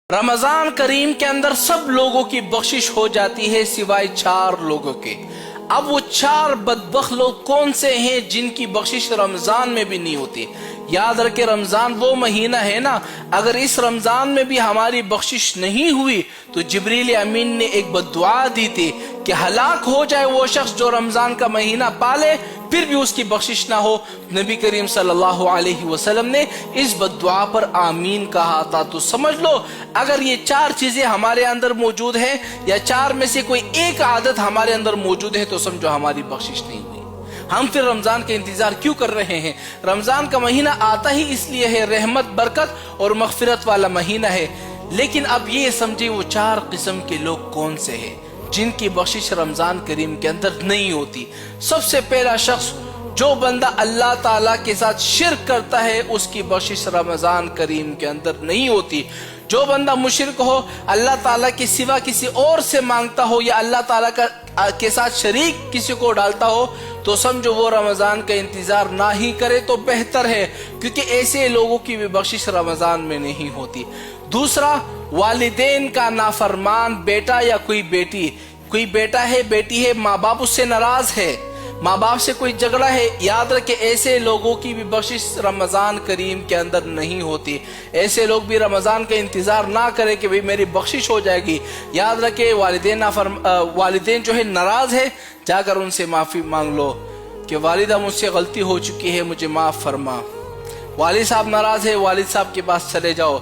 रमजान करीम के अंदर सब लोगों की बख्शिश हो जाती है सिवाय 4 लोगों के। अब वो 4 बदबख्त लोग कौन से हैं जिनकी बख्शिश रमजान में भी नहीं होती। याद रखे रमजान वो महीना है ना, अगर इस रमजान में भी हमारी बख्शिश नहीं हुई तो जिब्रील अमीन ने एक बद्दुआ दी थी कि हलाक हो जाए वो शख्स जो रमजान का महीना पाले फिर भी उसकी बख्शिश ना हो। नबी करीम सल्लल्लाहु अलैहि वसल्लम ने इस बद्दुआ पर आमीन कहा था। तो समझ लो अगर ये 4 चीजें हमारे अंदर मौजूद है या 4 में से कोई एक आदत हमारे अंदर मौजूद है तो समझो हमारी बख्शिश नहीं हुई। हम फिर रमजान का इंतजार क्यों कर रहे हैं? रमजान का महीना आता ही इसलिए है, रहमत बरकत और मगफिरत वाला महीना है। लेकिन अब ये समझे वो 4 किस्म के लोग कौन से हैं जिनकी बख्शिश रमजान करीम के अंदर नहीं होती। सबसे पहला शख्स जो बंदा अल्लाह ताला के साथ शिर्क करता है उसकी बख्शिश रमजान करीम के अंदर नहीं होती। जो बंदा मुशरिक हो, अल्लाह ताला के सिवा किसी और से मांगता हो या अल्लाह ताला के साथ शरीक किसी को डालता हो तो समझो वो रमजान का इंतजार ना ही करे तो बेहतर है, क्योंकि ऐसे लोगों की भी बख्शिश रमजान में नहीं होती। दूसरा, वालिदैन का नाफरमान बेटा या कोई बेटी, कोई बेटा है बेटी है, माँ बाप उससे नाराज है, माँ बाप से कोई झगड़ा है, याद रखे ऐसे लोगों की भी बख्शिश रमजान करीम के अंदर नहीं होती। ऐसे लोग भी रमजान का इंतजार ना करें कि भाई मेरी बख्शिश हो जाएगी। याद रखे वालिदैन जो है नाराज है, जाकर उनसे माफी मांग लो कि वालिदा मुझसे गलती हो चुकी है, मुझे माफ फरमा। वालिद साहब नाराज है, वालिद साहब के पास चले जाओ,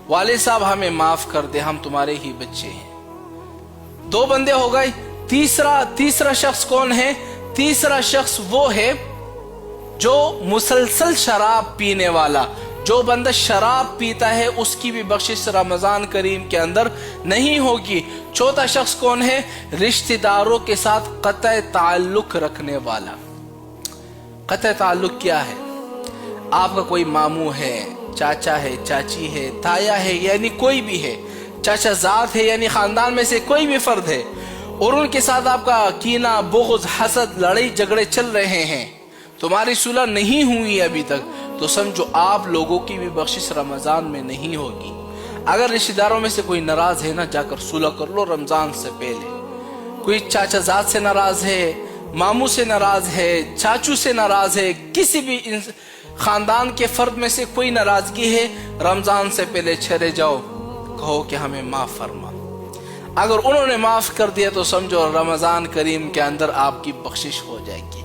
वालिद साहब हमें माफ कर दे, हम तुम्हारे ही बच्चे हैं। 2 बंदे हो गए। तीसरा शख्स कौन है? तीसरा शख्स वो है जो मुसलसल शराब पीने वाला। जो बंदा शराब पीता है उसकी भी बख्शिश रमजान करीम के अंदर नहीं होगी। चौथा शख्स कौन है? रिश्तेदारों के साथ कतई ताल्लुक रखने वाला। कतई ताल्लुक क्या है? आपका कोई मामू है, चाचा है, चाची है, ताया है, यानी कोई भी है, चाचा जात है, यानी खानदान में से कोई भी फर्द है और उनके साथ आपका कीना, बुग़्ज़, हसद, लड़ाई झगड़े चल रहे हैं, तुम्हारी सुलह नहीं हुई अभी तक, तो समझो आप लोगों की भी बख्शिश रमजान में नहीं होगी। अगर रिश्तेदारों में से कोई नाराज है ना, जाकर सुलह कर लो रमजान से पहले। कोई चाचा जात से नाराज है, मामू से नाराज है, चाचू से नाराज है, किसी भी खानदान के फर्द में से कोई नाराजगी है, रमजान से पहले चले जाओ, कहो कि हमें माफ फरमा। अगर उन्होंने माफ कर दिया तो समझो रमजान करीम के अंदर आपकी बख्शिश हो जाएगी।